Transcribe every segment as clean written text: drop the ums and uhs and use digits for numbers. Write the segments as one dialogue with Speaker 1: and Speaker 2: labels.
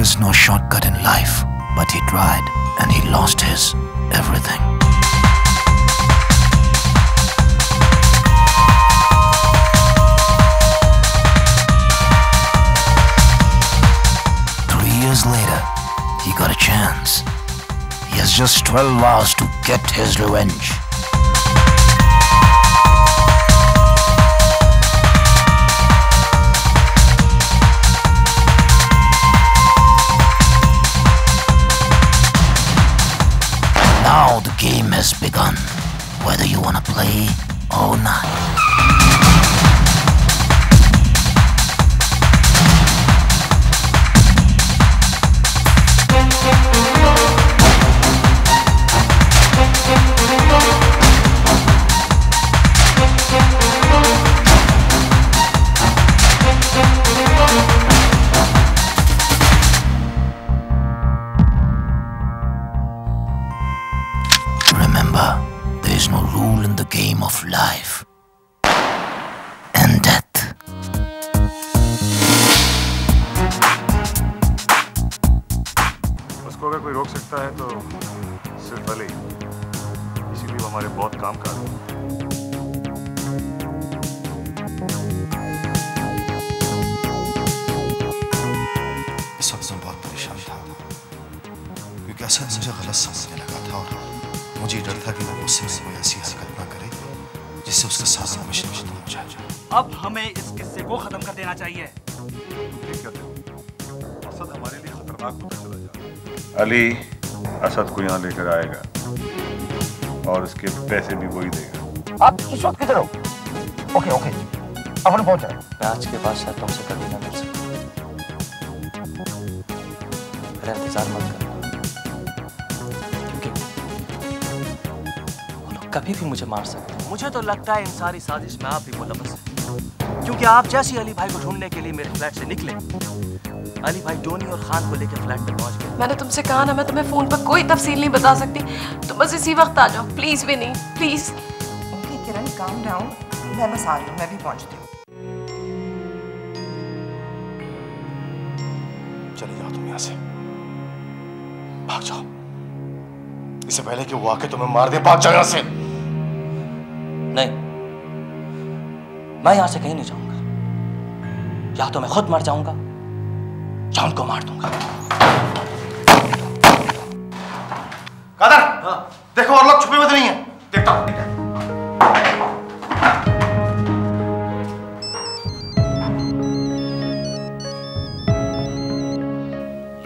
Speaker 1: is no shortcut in life, but he tried and he lost his everything. Later, he got a chance. He has just 12 hours to get his revenge. Now the game has begun, whether you want to play or not. Remember, there is no rule in the game of life and death.
Speaker 2: उसको अगर कोई रोक सकता है तो सिर्फ अली, इसीलिए वो हमारे बहुत काम का है।
Speaker 3: इस वक्त मैं बहुत परेशान था क्योंकि असल मुझे गलत समझने लगा था और मुझे डर था कि वो मुझसे कोई ऐसी हरकत ना करे जिससे उसका सारा मिशन खत्म हो जाए।
Speaker 4: अब हमें इस किस्से को खत्म कर देना चाहिए।
Speaker 2: असद हमारे लिए खतरनाक होता चला जा रहा है। अली असद को यहाँ लेकर आएगा और उसके पैसे भी वही देगा।
Speaker 1: आप इस वक्त किधर हो? ओके अपन पहुंच रहे हैं।
Speaker 5: मैं आज के बाद शायद तुमसे कभी ना मिल सकूं। मेरा इंतजार मत करना, क्योंकि वो लोग कभी भी मुझे मार सकते हैं।
Speaker 4: मुझे तो लगता है इन सारी साजिश में आप भी मुलव्वस हैं, क्योंकि आप जैसे अली भाई को ढूंढने के लिए मेरे फ्लैट से निकले, अली भाई डोनी और खान को लेकर फ्लैट पे पहुंच गए।
Speaker 6: मैंने तुमसे कहा ना, मैं तुम्हें फोन पर कोई तफसील नहीं बता सकती। तुम बस इसी वक्त आ जाओ प्लीज। भी नहीं please.
Speaker 7: Okay Kiran, calm down. मैं बस आ रही हूँ, मैं भी पहुंचती हूँ।
Speaker 3: चले जाओ तुम यहाँ से, भाग जाओ। इससे पहले कि वो आके तुम्हें मार दे, भाग जाओ यहाँ से।
Speaker 5: नहीं, मैं यहाँ से कहीं नहीं जाऊंगा। या तो मैं खुद मर जाऊंगा या उनको मार दूंगा।
Speaker 3: कादर, देखो और लोग छुपे हुए नहीं है। देखता हूँ।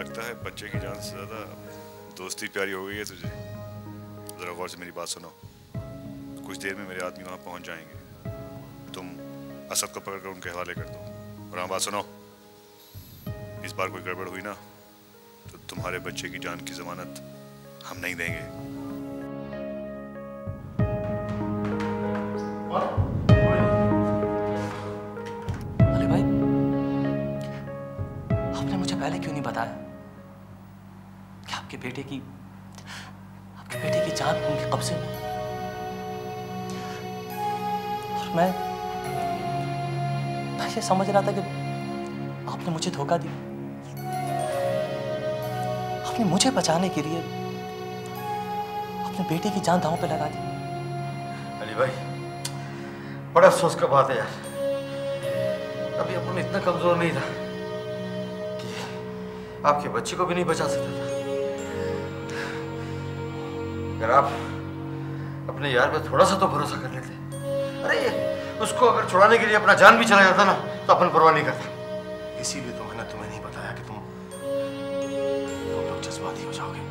Speaker 2: लगता है बच्चे की जान से ज्यादा दोस्ती प्यारी हो गई है तुझे। जरा गौर से मेरी बात सुनो। कुछ देर में मेरे आदमी वहां पहुंच जाएंगे। तुम असद को पकड़कर उनके हवाले कर दो। और हाँ, बात सुनो, इस बार कोई गड़बड़ हुई ना तो तुम्हारे बच्चे की जान की जमानत हम नहीं देंगे।
Speaker 5: अली भाई, आपने मुझे पहले क्यों नहीं बताया कि आपके बेटे की जान उनके कब्जे में? और मैं ये समझ रहा था कि आपने मुझे धोखा दिया। आपने मुझे बचाने के लिए अपने बेटे की जान दांव पे लगा दी।
Speaker 3: अली भाई, बड़ा अफसोस का बात है यार। अभी अपन इतना कमजोर नहीं था कि आपके बच्चे को भी नहीं बचा सकता था। अगर आप अपने यार पे थोड़ा सा तो भरोसा कर लेते। अरे उसको अगर छुड़ाने के लिए अपना जान भी चला जाता ना तो अपन परवाह नहीं करता। इसीलिए तो मैंने तुम्हें नहीं बताया कि तुम लोग जज्बाती हो जाओगे।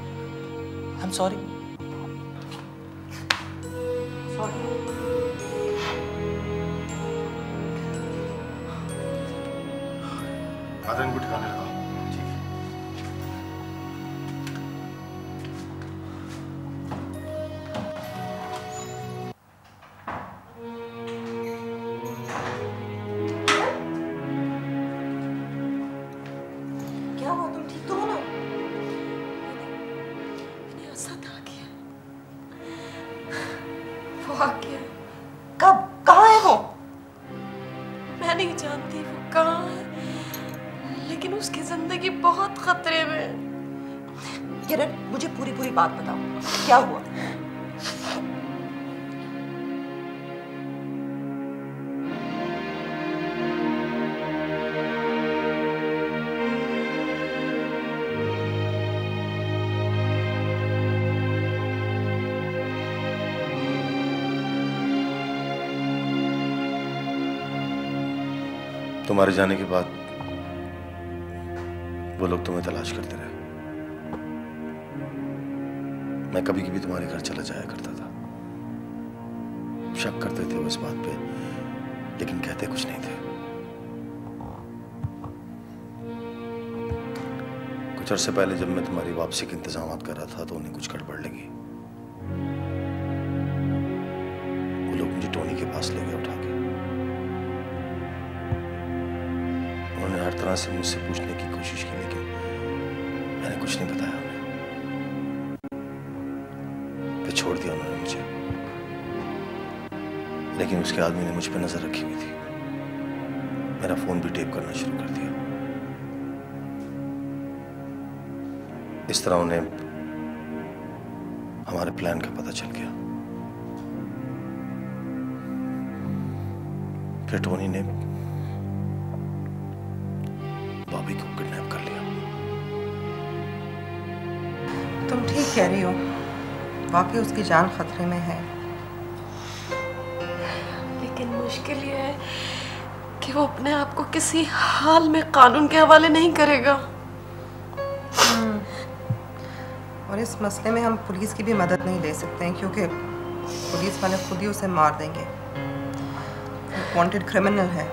Speaker 5: I'm sorry.
Speaker 3: कादर, इनको ठिकाने लगाओ।
Speaker 7: क्या हुआ, तुम ठीक तो हो ना?
Speaker 6: असद आ गया। वो आ गया।
Speaker 7: कब? कहाँ है वो?
Speaker 6: मैं नहीं जानती वो कहाँ है, लेकिन लेकिन उसकी जिंदगी बहुत खतरे में है।
Speaker 7: किरण, मुझे पूरी पूरी बात बताओ, क्या हुआ?
Speaker 3: तुम्हारे जाने के बाद वो लोग तुम्हें तलाश करते रहे। मैं कभी कभी तुम्हारे घर चला जाया करता था। शक करते थे वो इस बात पे, लेकिन कहते कुछ नहीं थे। कुछ अर्से पहले जब मैं तुम्हारी वापसी के इंतजाम कर रहा था तो उन्हें कुछ गड़बड़ लगी। वो लोग मुझे टोनी के पास ले गए उठा के। उन्होंने हर तरह से मुझसे पूछने की कोशिश की, लेकिन मैंने कुछ नहीं बताया उन्हें। फिर छोड़ दिया उन्होंने मुझे, लेकिन उसके आदमी ने मुझ पर नजर रखी हुई थी। मेरा फोन भी टेप करना शुरू कर दिया। इस तरह उन्हें हमारे प्लान का पता चल गया। फिर टोनी ने बॉबी को किडनैप कर लिया।
Speaker 7: तुम ठीक कह रही हो, वाकई उसकी जान खतरे में है।
Speaker 6: लेकिन मुश्किल ये है कि वो अपने आप को किसी हाल में कानून के हवाले नहीं करेगा।
Speaker 7: और इस मसले में हम पुलिस की भी मदद नहीं ले सकते हैं, क्योंकि पुलिस वाले खुद ही उसे मार देंगे। वांटेड क्रिमिनल है।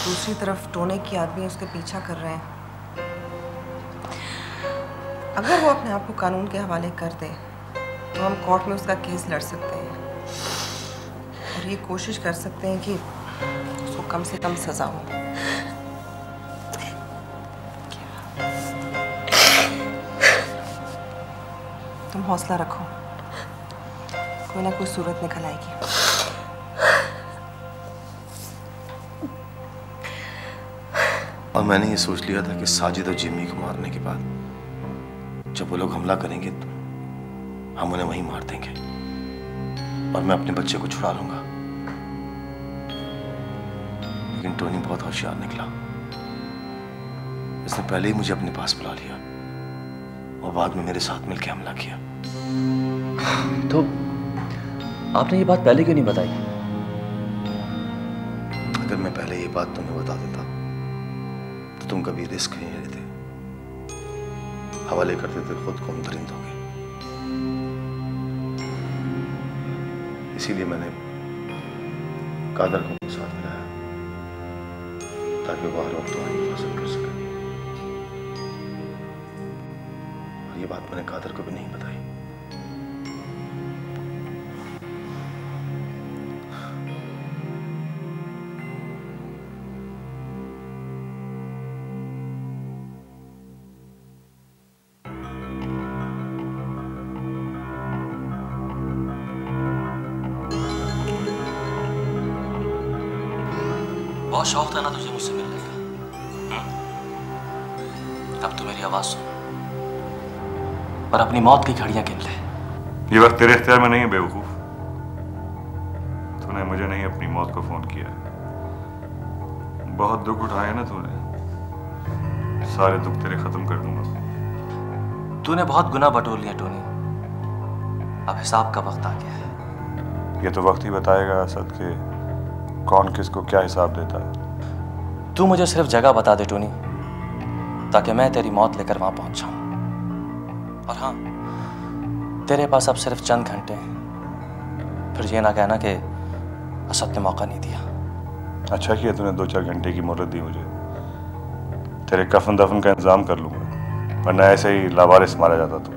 Speaker 7: दूसरी तरफ टोनी के आदमी उसके पीछा कर रहे हैं। अगर वो अपने आप को कानून के हवाले कर दे तो हम कोर्ट में उसका केस लड़ सकते हैं और ये कोशिश कर सकते हैं कि उसको कम से कम सजा हो। तुम हौसला रखो, कोई ना कोई सूरत निकल आएगी।
Speaker 3: और मैंने ये सोच लिया था कि साजिद और जिम्मी को मारने के बाद जब वो लोग हमला करेंगे तो हम उन्हें वहीं मार देंगे और मैं अपने बच्चे को छुड़ा लूंगा। लेकिन टोनी बहुत होशियार निकला। इसने पहले ही मुझे अपने पास बुला लिया और बाद में मेरे साथ मिलकर हमला किया।
Speaker 4: तो आपने ये बात पहले क्यों नहीं बताई?
Speaker 3: अगर मैं पहले ये बात तुम्हें बता देता तो तुम कभी रिस्क नहीं लेते, हवाले करते थे खुद को हम दरिंदों के। इसीलिए मैंने कादर को साथ मिलाया ताकि वो हर वक्त तुम्हारी हिफाजत कर सके। और ये बात मैंने कादर को भी नहीं बताई।
Speaker 4: बहुत शौक था ना तुझे मुझसे मिलने का। अब तू मेरी आवाज सुन और अपनी मौत की घड़ियां गिन ले।
Speaker 2: ये वक्त तेरे इख्तियार में नहीं है बेवकूफ। तूने मुझे नहीं अपनी मौत को फोन किया। बहुत दुख उठाए ना तूने, सारे दुख तेरे खत्म कर दूंगा।
Speaker 4: तूने बहुत गुनाह बटोर लिया टोनी, अब हिसाब का वक्त आ गया है।
Speaker 2: ये तो वक्त ही बताएगा असद के कौन किसको क्या हिसाब देता है।
Speaker 4: तू मुझे सिर्फ जगह बता दे टोनी, ताकि मैं तेरी मौत लेकर वहां पहुंच जाऊं। और हाँ, तेरे पास अब सिर्फ चंद घंटे हैं। फिर ये ना कहना कि असद ने मौका नहीं दिया।
Speaker 2: अच्छा किया तूने 2-4 घंटे की मोहलत दी मुझे। तेरे कफन दफन का इंतजाम कर लूंगा, वरना ऐसे ही लावारिस मारा जाता तू।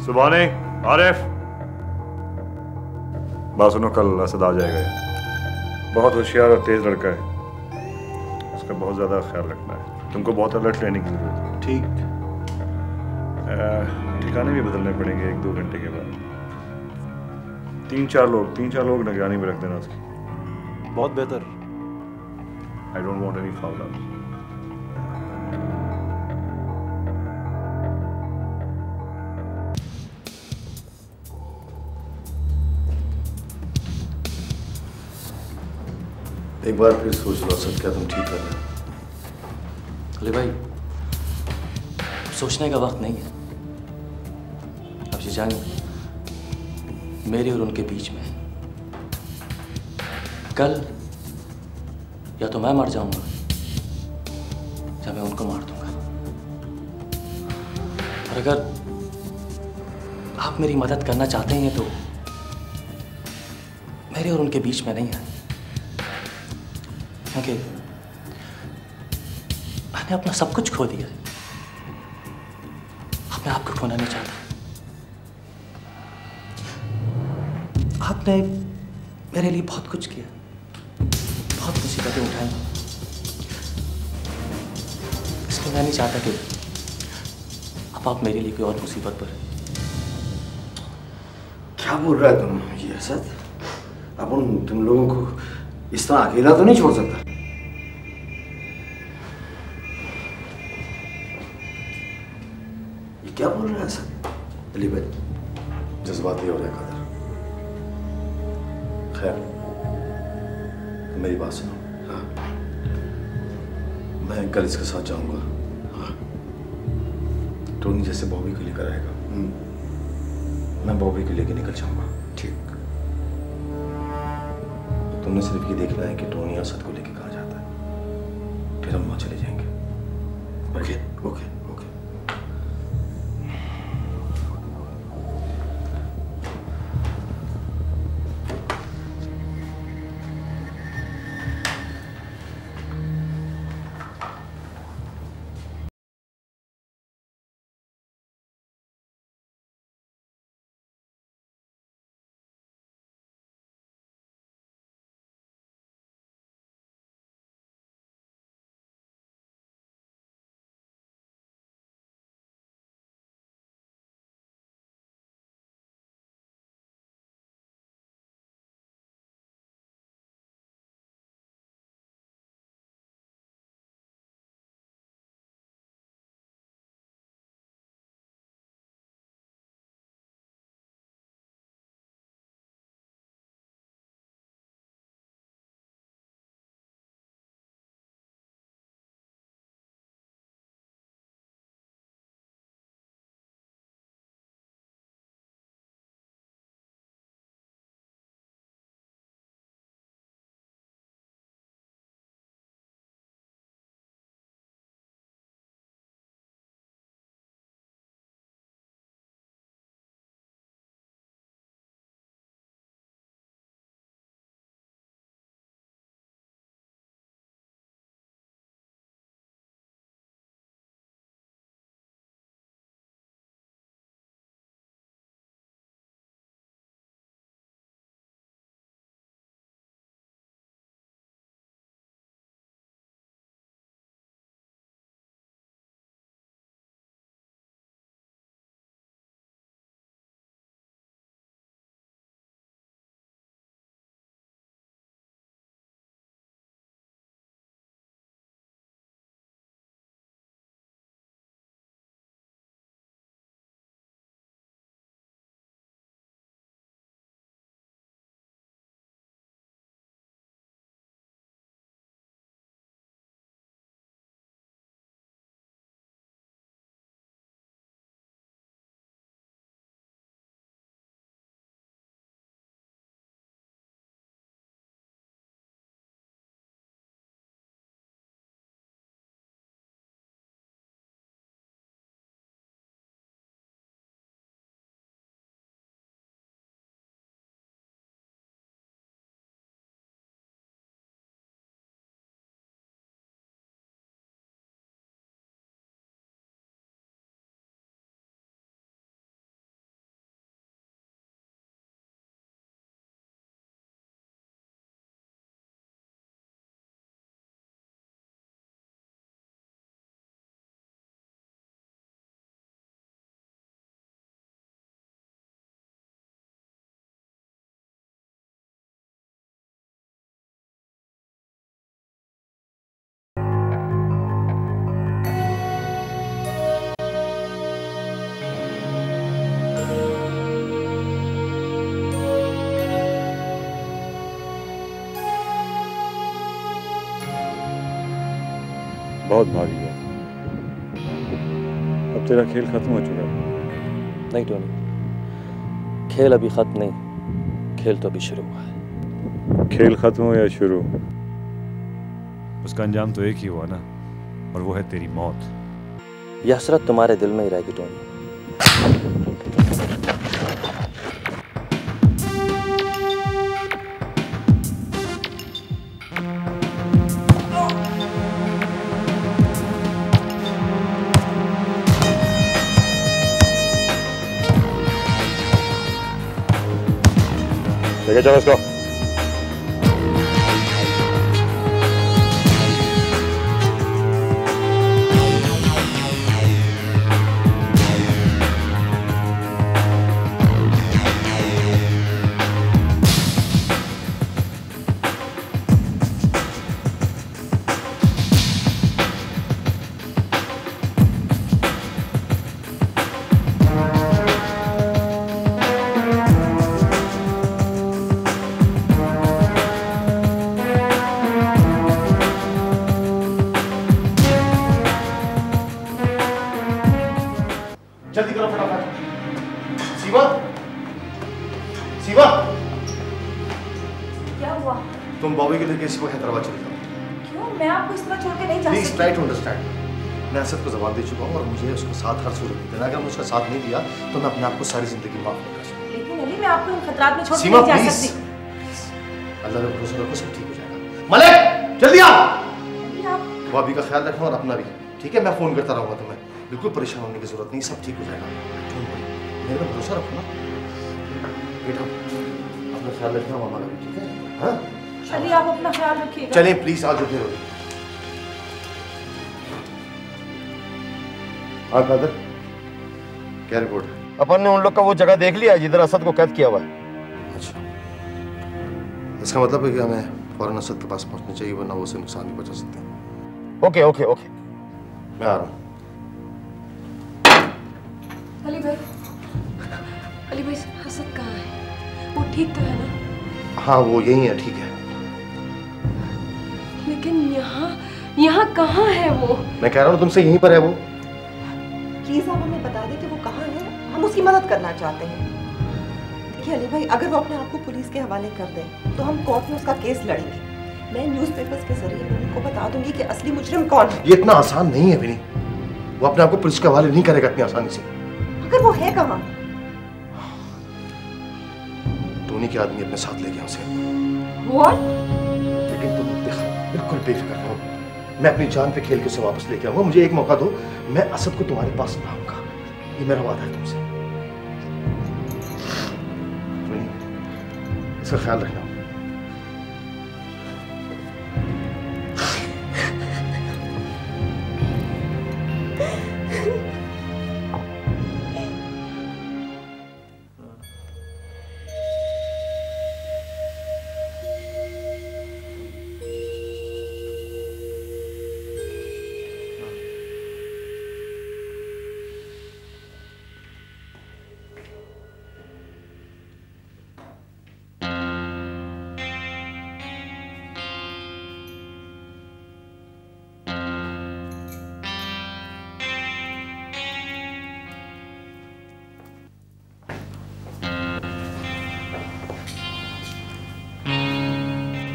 Speaker 2: सुभाने, आरिफ, बात सुनो, कल असद आ जाएगा। बहुत होशियार और तेज लड़का है, उसका बहुत ज़्यादा ख्याल रखना है। तुमको बहुत अलर्ट रहने की ज़रूरत है।
Speaker 3: ठीक।
Speaker 2: ठिकाने भी बदलने पड़ेंगे 1-2 घंटे के बाद। 3-4 लोग निगरानी में रख देना उसकी।
Speaker 3: बहुत बेहतर।
Speaker 2: I don't want any foul out.
Speaker 3: एक बार फिर सोच लो असद, क्या तुम ठीक कर रहे हो?
Speaker 4: अली भाई, सोचने का वक्त नहीं है। अब ये जंग मेरे और उनके बीच में है। कल या तो मैं मर जाऊंगा या मैं उनको मार दूंगा। और अगर आप मेरी मदद करना चाहते हैं तो मेरे और उनके बीच में नहीं आए, क्योंकि मैंने अपना सब कुछ खो दिया। अब मैं आपको खोना नहीं चाहता। आपने मेरे लिए बहुत कुछ किया, बहुत मुसीबतें उठाई, इसलिए मैं नहीं चाहता कि अब आप मेरे लिए कोई और मुसीबत पर।
Speaker 3: क्या बोल रहा है तुम ये असद? अपन तुम लोगों को इस तरह अकेला तो नहीं छोड़ सकता। ये क्या बोल रहा है असद? अली भाई, जज्बाती हो रहा है कादर। खैर, मेरी बात सुनो। हाँ, मैं कल इसके साथ जाऊंगा। हाँ, टोनी जैसे बॉबी को लेकर आएगा, मैं बॉबी को लेकर निकल जाऊंगा। ठीक। तुमने सिर्फ ये देखना है कि टोनी असद को लेकर कहाँ जाता है, फिर हम वहां चले जाएंगे। Okay okay.
Speaker 2: बहुत भागी है। अब तेरा खेल खत्म हो चुका है।
Speaker 4: नहीं टोनी, खेल अभी खत्म नहीं, खेल तो अभी शुरू हुआ है।
Speaker 2: खेल खत्म हो या शुरू, उसका अंजाम तो एक ही हुआ ना, और वो है तेरी मौत।
Speaker 4: यह हसरत तुम्हारे दिल में ही रहेगी टोनी।
Speaker 2: लेके चलो इसको।
Speaker 3: जल्दी करो फटाफट। सीमा, सीमा,
Speaker 8: क्या हुआ?
Speaker 3: तुम बॉबी के लेके इसको हैदराबाद चले जाओ।
Speaker 8: क्यों? मैं आपको इस तरह छोड़ के नहीं जा
Speaker 3: प्लीज
Speaker 8: सकती।
Speaker 3: Try to understand. मैं असद को जवाब दे चुका हूँ और मुझे उसको साथ हर सूरत में देना। अगर मैं उसका साथ नहीं दिया तो मैं अपने आप को सारी जिंदगी माफ नहीं कर सकता।
Speaker 8: लेकिन अली, मैं आपको इन खतरात में छोड़ के
Speaker 3: सीमा
Speaker 8: नहीं जा
Speaker 3: प्लीज,
Speaker 8: सकती।
Speaker 3: अल्लाह पे भरोसा रखो, सब ठीक हो जाएगा। मलिक जल्दी आ।
Speaker 8: अली, आप
Speaker 3: बॉबी का ख्याल रखना और अपना भी, ठीक है? मैं फोन करता रहूंगा तुम्हें, बिल्कुल परेशान होने की जरूरत नहीं, सब ठीक हो जाएगा। मेरे पे भरोसा रखो ना बेटा, अपना ख्याल रखना मामा का भी, ठीक है? हाँ
Speaker 8: अली, आप अपना ख्याल रखिएगा।
Speaker 3: चलिए प्लीज, आज फिर हाँ कादर, क्या रिपोर्ट है?
Speaker 9: अपन ने उन लोग का वो जगह देख लिया जिधर असद को कैद किया हुआ है।
Speaker 3: अच्छा, इसका मतलब है कि हमें फौरन असद के पास पहुंचना चाहिए, वरना वो उसे नुकसान भी पहुंचा सकते हैं।
Speaker 9: ओके ओके ओके,
Speaker 3: मैं आ रहा हूँ।
Speaker 6: अली भाई, अली भाई, हसद कहाँ है? वो ठीक तो है ना?
Speaker 3: हाँ वो यही है, ठीक है।
Speaker 6: लेकिन यहाँ कहाँ है वो?
Speaker 3: मैं कह रहा हूँ तुमसे, यहीं पर है वो।
Speaker 7: प्लीज आप हमें बता दें कि वो कहाँ है, हम उसकी मदद करना चाहते हैं। देखिए अली भाई, अगर वो अपने आप को पुलिस के हवाले कर दे तो हम कोर्ट में उसका केस लड़ेंगे। मैं न्यूज़पेपर्स के जरिए लोगों को बता दूंगी कि असली मुजरिम कौन है।
Speaker 3: ये इतना आसान नहीं है विनी, वो अपने आप को पुलिस के हवाले नहीं करेगा इतनी आसानी से।
Speaker 7: अगर वो है कहाँ?
Speaker 3: टोनी के आदमी अपने साथ ले गया उसे।
Speaker 7: What?
Speaker 3: लेकिन तुम बिल्कुल बेफिक्र रहो, मैं अपनी जान पे खेल के उसे वापस लेके आऊंगा। मुझे एक मौका दो, मैं असद को तुम्हारे पास लाऊंगा, ये मेरा वादा है तुमसे। इसका ख्याल रखना।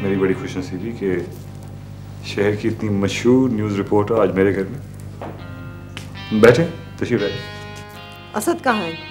Speaker 2: मेरी बड़ी खुशनसीबी कि शहर की इतनी मशहूर न्यूज़ रिपोर्टर आज मेरे घर में बैठे। तशरीफ लाइए।
Speaker 7: असद कहाँ है?